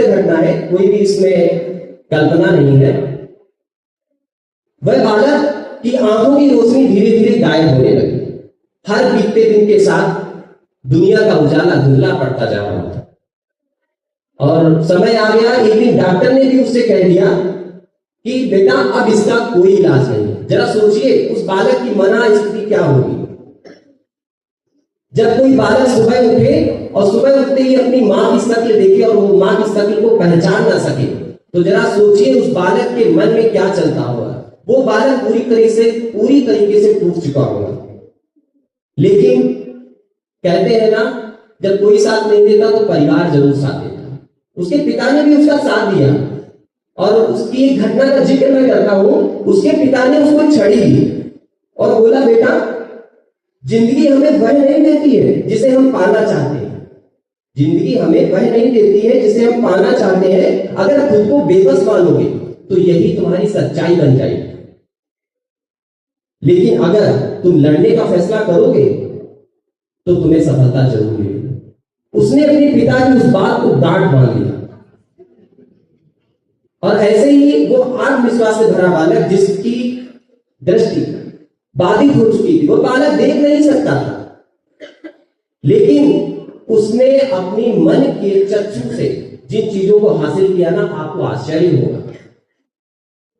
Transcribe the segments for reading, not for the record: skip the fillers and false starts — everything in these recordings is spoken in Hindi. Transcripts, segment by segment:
घटना है, कोई भी इसमें कल्पना नहीं है। वह बालक की आंखों की रोशनी धीरे धीरे गायब होने लगी। हर बीतते दिन के साथ दुनिया का उजाला धुंधला पड़ता जा रहा था और समय आ गया, एक दिन डॉक्टर ने भी उससे कह दिया कि बेटा अब इसका कोई इलाज नहीं है। जरा सोचिए उस बालक की मना स्थिति क्या होगी। जब कोई बालक सुबह उठे और सुबह उठते ही अपनी माँ की शक्ल देखे और वो माँ की शक्ल को पहचान ना सके, तो जरा सोचिए उस बालक के मन में क्या चलता होगा। वो बालक पूरी तरीके से टूट चुका होगा। लेकिन कहते हैं ना, जब कोई साथ नहीं देता तो परिवार जरूर साथ देता। उसके पिता ने भी उसका साथ दिया और उसकी एक घटना का जिक्र मैं करता हूं। उसके पिता ने उसको छड़ी दी और बोला, बेटा जिंदगी हमें वह नहीं देती है जिसे हम पाना चाहते हैं। जिंदगी हमें वह नहीं देती है जिसे हम पाना चाहते हैं। अगर खुद को बेबस मानोगे तो यही तुम्हारी सच्चाई बन जाएगी। लेकिन अगर तुम लड़ने का फैसला करोगे तो तुम्हें सफलता जरूर मिलेगी। उसने अपने पिता की उस बात को गांठ बांध लिया और ऐसे ही वो आत्मविश्वास से भरा बालक, जिसकी दृष्टि बाधित हो चुकी थी, वो बालक देख नहीं सकता था, लेकिन उसने अपनी मन के चक्षु से जिन चीजों को हासिल किया ना, आपको आश्चर्य होगा।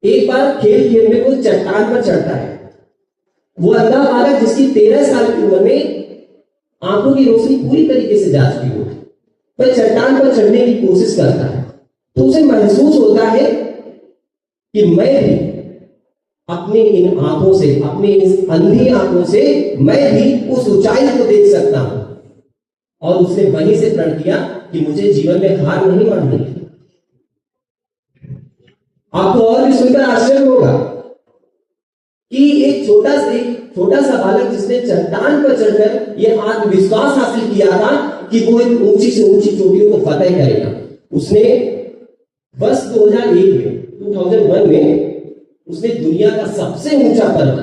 एक बार खेल में वो चट्टान पर चढ़ता है। वो अंधा बालक जिसकी 13 साल की उम्र में आंखों की रोशनी पूरी तरीके से जा चुकी होती, वह चट्टान पर चढ़ने की कोशिश करता है। तो उसे महसूस होता है कि मैं भी अपने इन आंखों से, अपने इस अंधी आंखों से मैं भी उस ऊंचाई को देख सकता हूं। और उसने वहीं से प्रण किया कि मुझे जीवन में हार नहीं माननी है। आपको और भी सुनकर आश्चर्य होगा कि एक छोटा सा बालक जिसने चट्टान पर चढ़कर यह आत्मविश्वास हासिल किया था कि वो एक ऊंची से ऊंची चोटियों को फतेह करेगा, उसने वर्ष 2001 में उसने दुनिया का सबसे ऊंचा पर्वत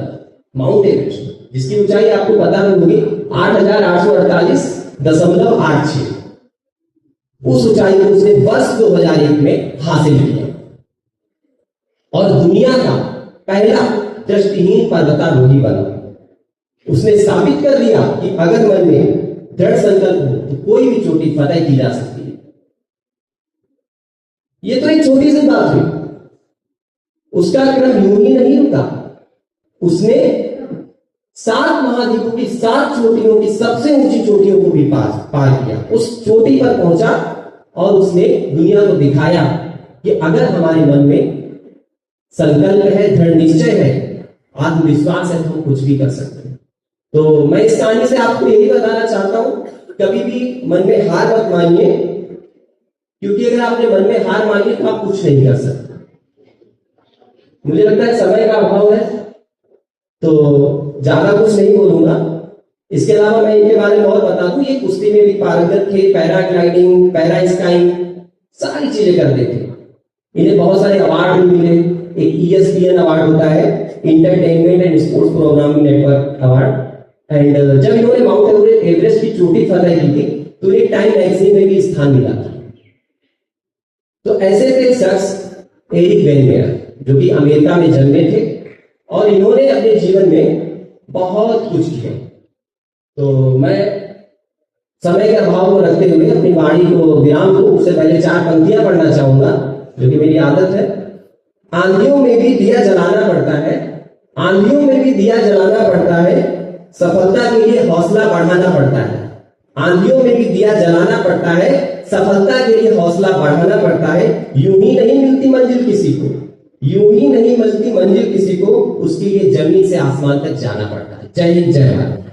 माउंट एवरेस्ट, जिसकी ऊंचाई आपको पता होगी 8,848.86, उस ऊंचाई को उसने वर्ष 2001 में हासिल किया और दुनिया का पहला दृष्टिहीन पर्वतारोही बना। उसने साबित कर दिया कि अगर मन में दृढ़ संकल्प हो तो कोई भी चोटी फतेह की जा सकती है। ये तो एक छोटी सी बात हुई। उसका क्रम यूं ही नहीं रुका। उसने 7 महाद्वीपों की 7 चोटियों की सबसे ऊंची चोटियों को भी पार किया। उस चोटी पर पहुंचा और उसने दुनिया को दिखाया कि अगर हमारे मन में संकल्प है, दृढ़ निश्चय है, आत्मविश्वास है, तो हम कुछ भी कर सकते हैं। तो मैं इस कहानी से आपको यही बताना चाहता हूं, कभी भी मन में हार मत मानिए, क्योंकि अगर आपने मन में हार मानी तो आप कुछ नहीं कर सकते। मुझे लगता है समय का अभाव है तो ज्यादा कुछ नहीं बोलूंगा। इसके अलावा मैं इनके बारे में और बता दूं, ये कुश्ती में भी पारंगत थे, पैराग्लाइडिंग, पैरा स्काइंग, सारी चीजें करते थे। इन्हें बहुत सारे अवार्ड भी मिले। एक ESPN अवार्ड होता है, entertainment and sports programming network award. And जब इन्होंने माउंट एवरेस्ट की चोटी फतेह की थी तो एक टाइम मैगजीन में भी स्थान मिला था। तो ऐसे थे शख्स एरिक वेन मेयर, जो कि अमेरिका में जन्मे थे और इन्होंने अपने जीवन में बहुत कुछ किया। तो मैं समय के अभाव को रखते हुए अपनी वाणी को विराम दूं, उससे पहले 4 पंक्तियां पढ़ना चाहूंगा, जो कि मेरी आदत है। आंधियों में भी दिया जलाना पड़ता है, आंधियों में भी दिया जलाना पड़ता है, सफलता के लिए हौसला बढ़ाना पड़ता है। आंधियों में भी दिया जलाना पड़ता है, सफलता के लिए हौसला बढ़ाना पड़ता है। यूं ही नहीं मिलती मंजिल किसी को, यूं ही नहीं मिलती मंजिल किसी को, उसके लिए जमीन से आसमान तक जाना पड़ता है। जय हिंद, जय भारत।